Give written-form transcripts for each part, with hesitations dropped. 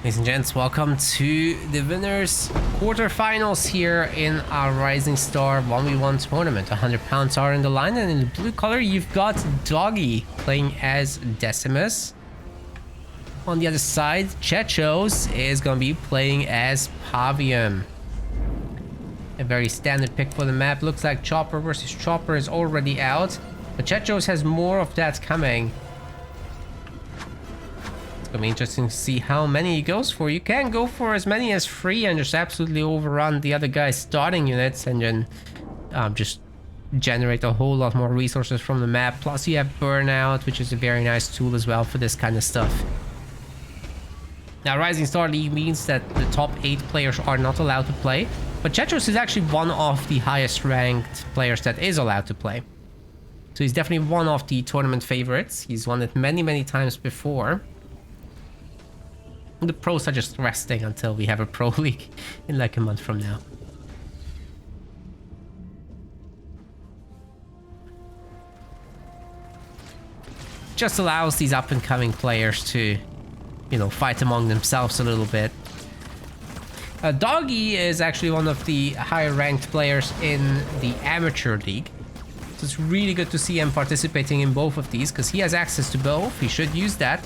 Ladies and gents, welcome to the winners quarterfinals here in our Rising Star 1v1 tournament. 100 pounds are in the line, and in the blue color you've got Doggie playing as Decimus. On the other side, Chechos is going to be playing as Pavium. A very standard pick for the map. Looks like Chopper versus Chopper is already out, but Chechos has more of that coming. It's gonna be interesting to see how many he goes for. You can go for as many as 3 and just absolutely overrun the other guy's starting units and then just generate a whole lot more resources from the map. Plus you have Burnout, which is a very nice tool as well for this kind of stuff. Now Rising Star League means that the top 8 players are not allowed to play, but Chechos is actually one of the highest ranked players that is allowed to play. So he's definitely one of the tournament favorites. He's won it many times before. The pros are just resting until we have a pro league in like a month from now. Just allows these up and coming players to, you know, fight among themselves a little bit. Doggie is actually one of the higher ranked players in the amateur league. So it's really good to see him participating in both of these because he has access to both. He should use that.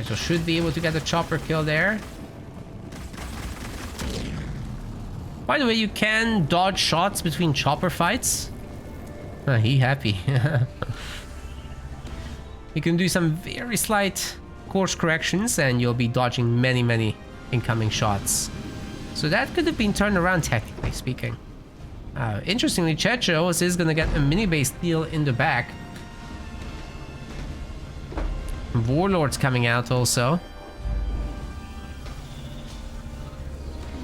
So should be able to get a chopper kill there. By the way, you can dodge shots between chopper fights. He happy. You can do some very slight course corrections and you'll be dodging many incoming shots. So that could have been turned around technically speaking. Interestingly, Chechos is gonna get a mini base steal in the back. Warlord's coming out also.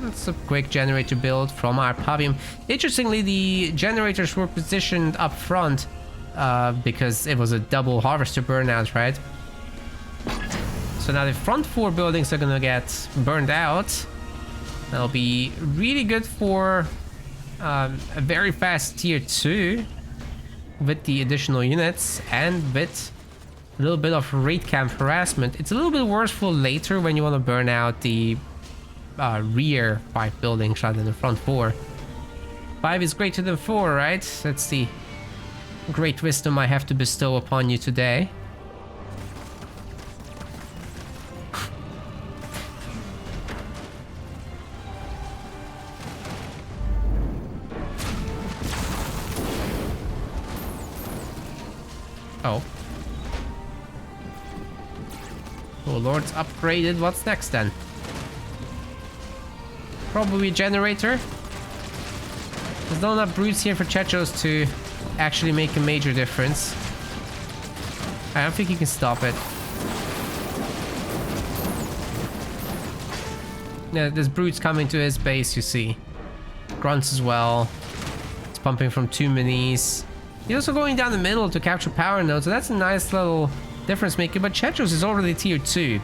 That's a quick generator build from our Pavium. Interestingly, the generators were positioned up front because it was a double harvester burnout, right? So now the front 4 buildings are gonna get burned out. That'll be really good for a very fast tier 2 with the additional units and with a little bit of raid camp harassment. It's a little bit worse for later when you want to burn out the rear 5 buildings rather than the front 4. 5 is greater than 4, right? That's the great wisdom I have to bestow upon you today. Oh. Oh, Lord's upgraded. What's next then? Probably a generator. There's not enough brutes here for Chechos to actually make a major difference. I don't think he can stop it. Yeah, there's brutes coming to his base, you see. Grunts as well. It's pumping from 2 minis. He's also going down the middle to capture power nodes, so that's a nice little difference maker, but Chechos is already tier 2.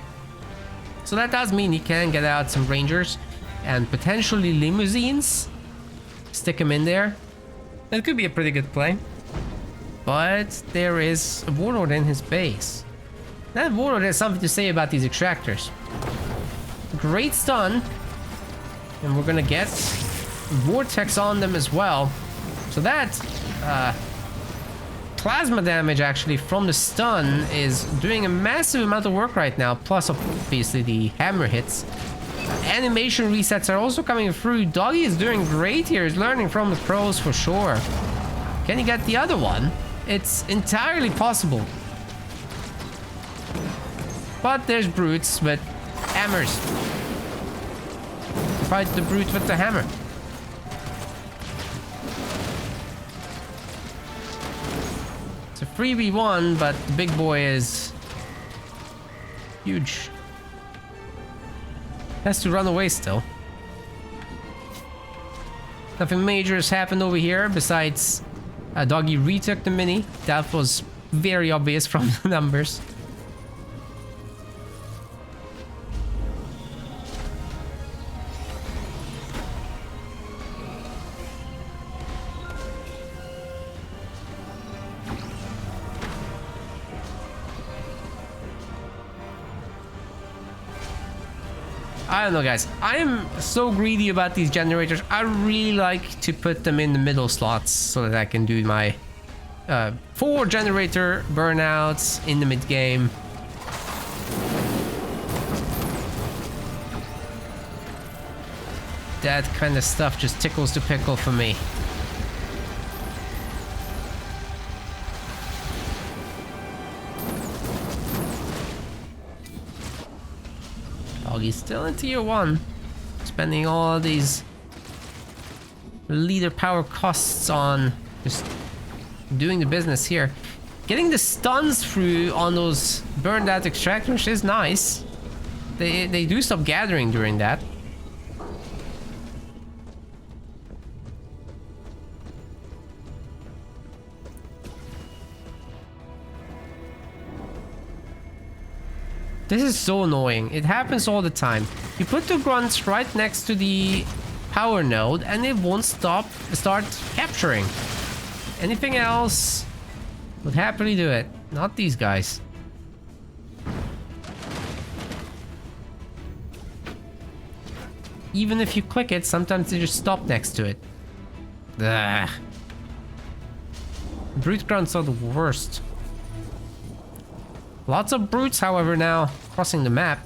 So that does mean he can get out some rangers and potentially limousines. Stick him in there. That could be a pretty good play. But there is a warlord in his base. That warlord has something to say about these extractors. Great stun. And we're gonna get vortex on them as well. So that plasma damage actually from the stun is doing a massive amount of work right now, plus obviously the hammer hits. Animation resets are also coming through. Doggie is doing great here. He's learning from the pros for sure. Can he get the other one? It's entirely possible. But there's brutes with hammers. Fight the brute with the hammer. It's a 3v1, but the big boy is huge. Has to run away still. Nothing major has happened over here besides Doggie retook the mini. That was very obvious from the numbers. I don't know, guys. I am so greedy about these generators. I really like to put them in the middle slots so that I can do my 4 generator burnouts in the mid game. That kind of stuff just tickles the pickle for me. Doggie's still in tier 1, spending all these leader power costs on just doing the business here. Getting the stuns through on those burned out extractors is nice. They do stop gathering during that. This is so annoying. It happens all the time. You put the grunts right next to the power node and it won't start capturing. Anything else would happily do it. Not these guys. Even if you click it, sometimes they just stop next to it. Ugh. Brute grunts are the worst. Lots of brutes, however, now crossing the map.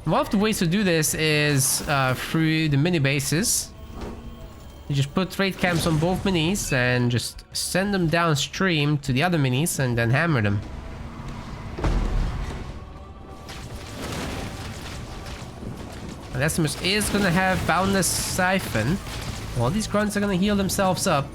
One of the ways to do this is through the mini bases. You just put raid camps on both minis and just send them downstream to the other minis and then hammer them. Decimus is gonna have Boundless Siphon. All these grunts are gonna heal themselves up.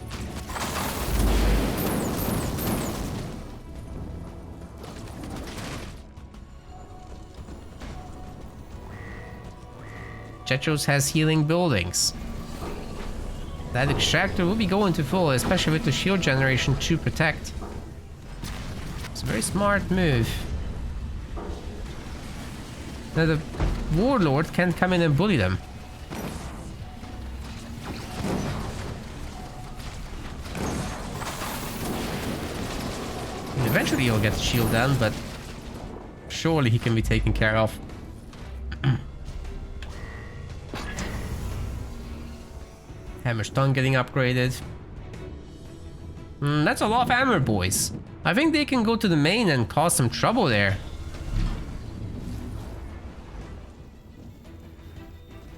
Chechos has healing buildings. That extractor will be going to full, especially with the shield generation to protect. It's a very smart move. Now the warlord can come in and bully them. And eventually he'll get the shield down, but surely he can be taken care of. Hammer stun getting upgraded. That's a lot of hammer, boys. I think they can go to the main and cause some trouble there.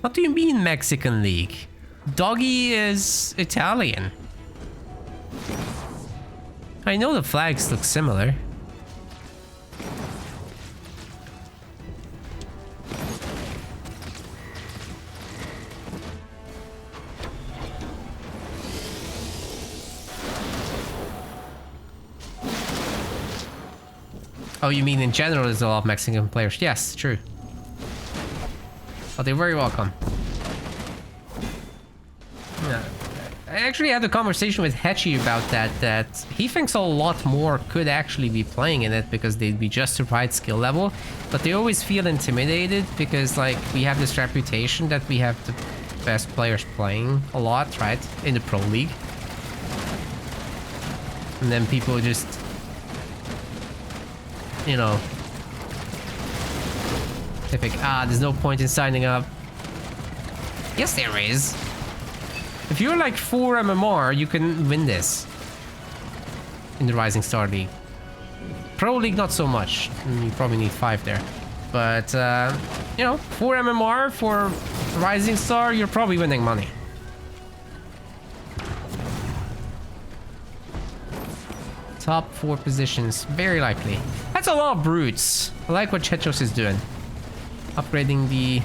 What do you mean Mexican League? Doggie is Italian. I know the flags look similar. Oh, you mean in general there's a lot of Mexican players? Yes, true. Oh, they're very welcome. Yeah. I actually had a conversation with Hetchy about that he thinks a lot more could actually be playing in it because they'd be just the right skill level, but they always feel intimidated because, like, we have this reputation that we have the best players playing a lot, right, in the Pro League. And then people just, you know, they think, there's no point in signing up. Yes, there is. If you're like 4 MMR, you can win this in the Rising Star League. Pro League, not so much. You probably need 5 there. But, you know, 4 MMR for Rising Star, you're probably winning money. Top 4 positions, very likely. That's a lot of brutes. I like what Chechos is doing. Upgrading the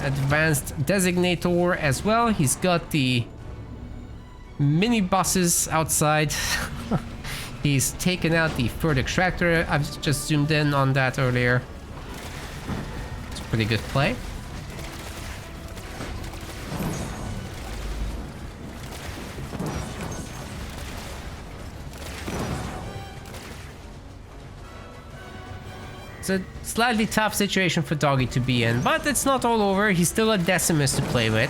advanced designator as well. He's got the mini buses outside. He's taken out the third extractor. I've just zoomed in on that earlier. It's a pretty good play. It's a slightly tough situation for Doggie to be in, but it's not all over. He's still a Decimus to play with.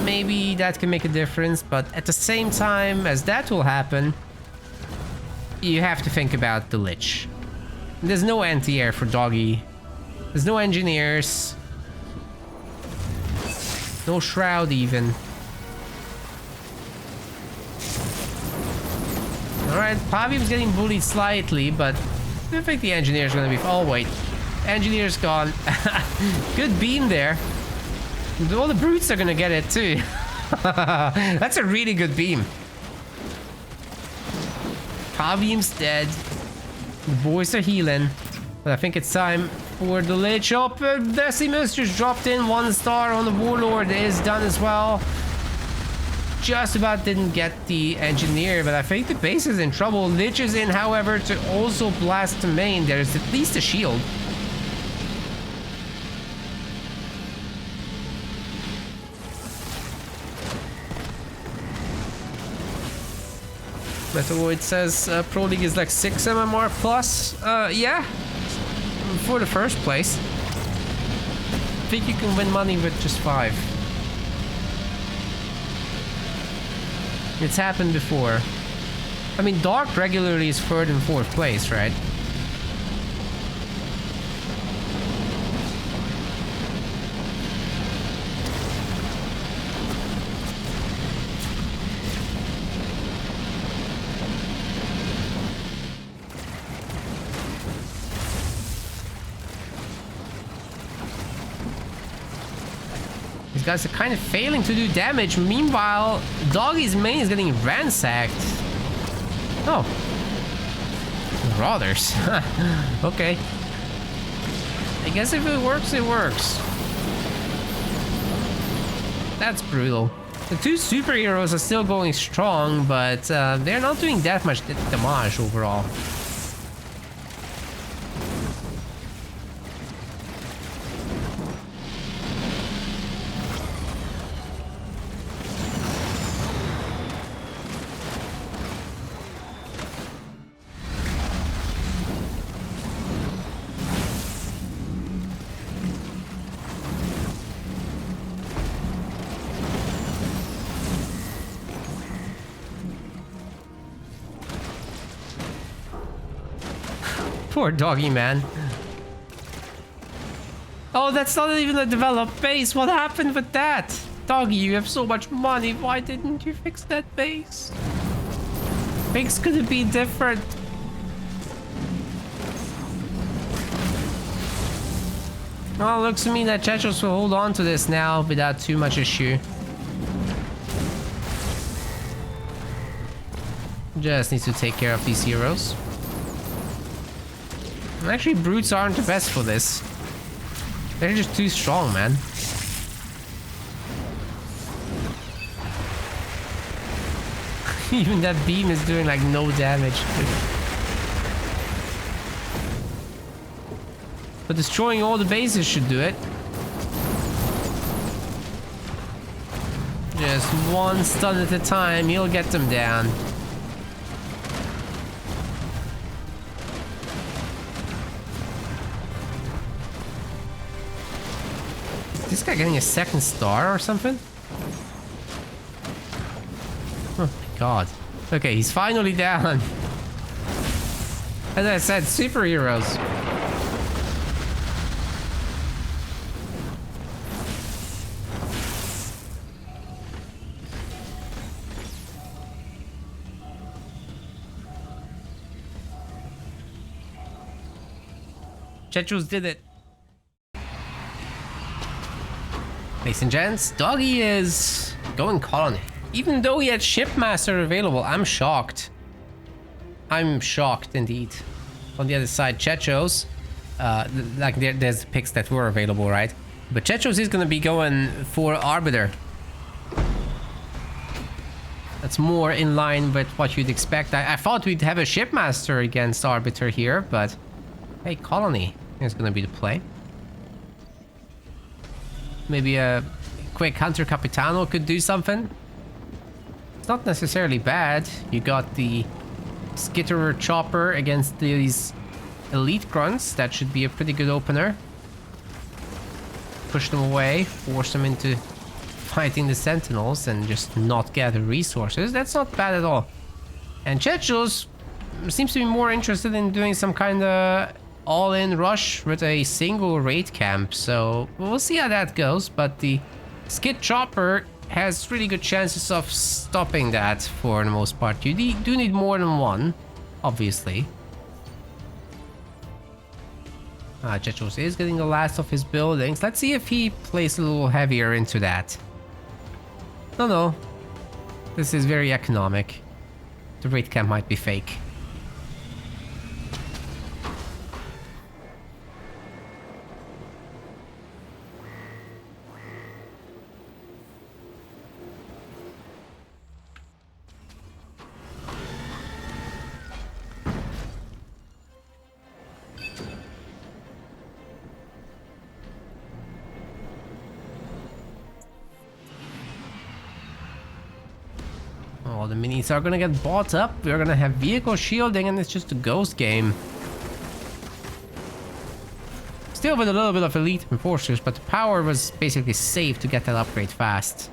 Maybe that can make a difference, but at the same time as that will happen, you have to think about the Lich. There's no anti-air for Doggie There's no engineers. No shroud even. Alright, Pavium's getting bullied slightly, but I think the engineer's gonna be... Oh wait, engineer's gone. Good beam there. All the brutes are gonna get it too. That's a really good beam. Pavium's dead. The boys are healing. But I think it's time for the Lich Up. Decimus just dropped in 1 star on the Warlord. Is done as well. Just about didn't get the engineer, but I think the base is in trouble. Lich is in, however, to also blast the main. There's at least a shield. Metaloid says Pro League is like 6 MMR plus. Yeah, for the first place. I think you can win money with just 5. It's happened before. I mean, Dark regularly is 3rd and 4th place, right? These guys are kind of failing to do damage. Meanwhile, Doggie's main is getting ransacked. Oh. Marauders. Okay. I guess if it works, it works. That's brutal. The 2 superheroes are still going strong, but they're not doing that much damage overall. Poor Doggie, man. Oh, that's not even a developed base. What happened with that? Doggie, you have so much money. Why didn't you fix that base? Things could have been different. Well, it looks to me that Chechospros will hold on to this now without too much issue. Just needs to take care of these heroes. Actually, brutes aren't the best for this. They're just too strong, man. Even that beam is doing like no damage. But destroying all the bases should do it. Just 1 stun at a time, you'll get them down. Is this guy getting a 2nd star or something? Oh my god. Okay, he's finally down. As I said, superheroes. Chechospros did it. Ladies and gents, Doggie is going colony. Even though he had Shipmaster available, I'm shocked. I'm shocked indeed. On the other side, Chechospros, like there's picks that were available, right? But Chechospros is gonna be going for Arbiter. That's more in line with what you'd expect. I thought we'd have a Shipmaster against Arbiter here, but hey, colony is gonna be the play. Maybe a quick Hunter Capitano could do something. It's not necessarily bad. You got the Skitterer Chopper against these Elite Grunts. That should be a pretty good opener. Push them away, force them into fighting the Sentinels and just not gather resources. That's not bad at all. And Chechospros seems to be more interested in doing some kind of all-in rush with a single raid camp. So we'll see how that goes. But the Skid Chopper has really good chances of stopping that for the most part. You do need more than one, obviously. Chechospros is getting the last of his buildings. Let's see if he plays a little heavier into that. No. This is very economic. The raid camp might be fake. Oh, the minis are gonna get bought up. We're gonna have vehicle shielding, and it's just a ghost game. Still with a little bit of elite enforcers, but the power was basically safe to get that upgrade fast.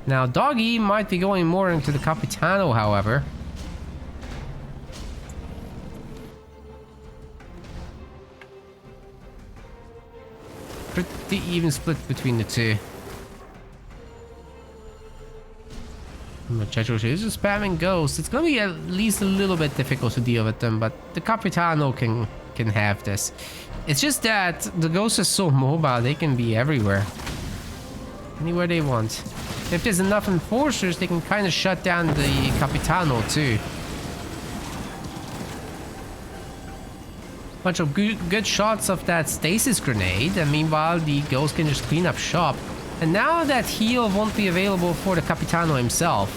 Now, Doggie might be going more into the Capitano, however. Pretty even split between the two. Chechospros is just spamming ghosts. It's gonna be at least a little bit difficult to deal with them, but the Capitano can have this. It's just that the ghost is so mobile, they can be everywhere. Anywhere they want. If there's enough enforcers, they can kind of shut down the Capitano too. Bunch of good shots of that stasis grenade, and meanwhile the ghost can just clean up shop. And now that heal won't be available for the Capitano himself.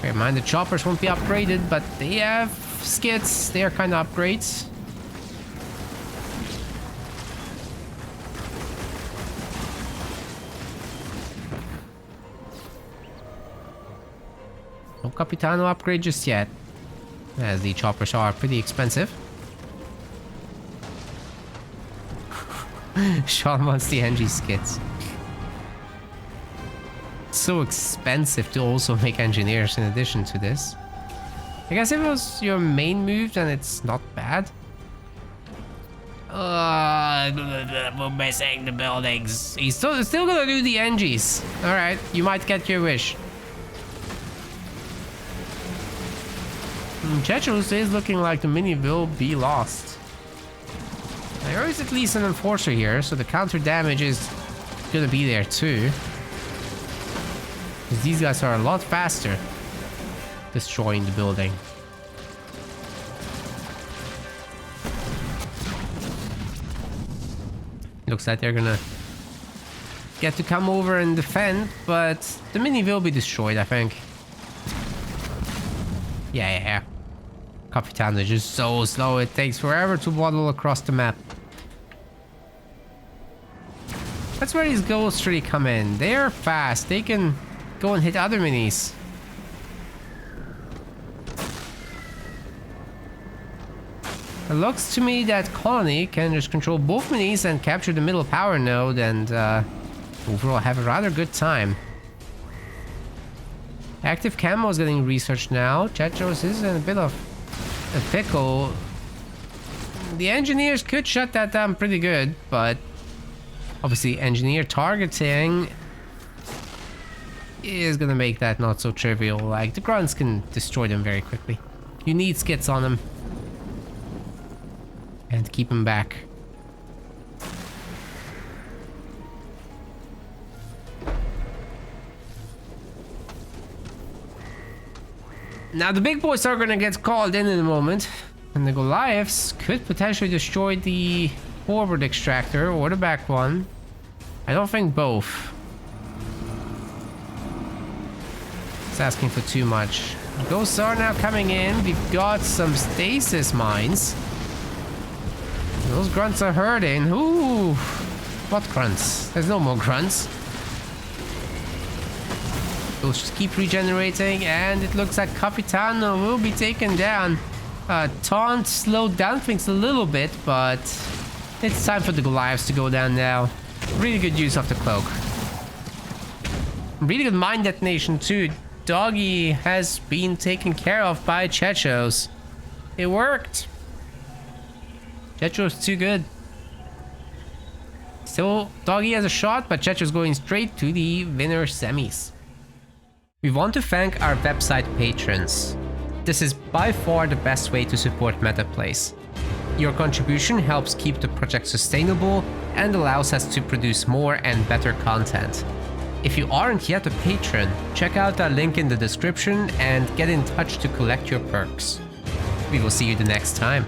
Bear in mind the choppers won't be upgraded, but they have skids. They are kind of upgrades. No Capitano upgrade just yet, as the choppers are pretty expensive. Sean wants the NG skits. It's so expensive to also make engineers in addition to this. I guess if it was your main move, then it's not bad. We're missing the buildings. He's still gonna do the NGs. Alright, you might get your wish. Chechospros is looking like the mini will be lost. There is at least an enforcer here, so the counter damage is gonna be there too. Because these guys are a lot faster destroying the building. Looks like they're gonna get to come over and defend, but the mini will be destroyed, I think. Yeah. Capitano is just so slow, it takes forever to waddle across the map. That's where these ghosts really come in. They're fast, they can go and hit other minis. It looks to me that Colony can just control both minis and capture the middle power node and overall have a rather good time. Active camo is getting researched now. Chechospros is in a bit of a pickle. The engineers could shut that down pretty good, but obviously engineer targeting is gonna make that not so trivial. Like, the grunts can destroy them very quickly. You need skits on them and keep them back. Now the big boys are gonna get called in a moment, and the Goliaths could potentially destroy the forward extractor or the back one. I don't think both. It's asking for too much. Ghosts are now coming in. We've got some stasis mines. Those grunts are hurting. Ooh, what grunts? There's no more grunts. Those just keep regenerating, and it looks like Capitano will be taken down. Taunt slowed down things a little bit, but it's time for the Goliaths to go down now. Really good use of the cloak. Really good mine detonation too. Doggie has been taken care of by Chechos. It worked. Checho's too good. Still, Doggie has a shot, but Checho's going straight to the winner semis. We want to thank our website patrons. This is by far the best way to support MetaPlays. Your contribution helps keep the project sustainable and allows us to produce more and better content. If you aren't yet a patron, check out our link in the description and get in touch to collect your perks. We will see you the next time.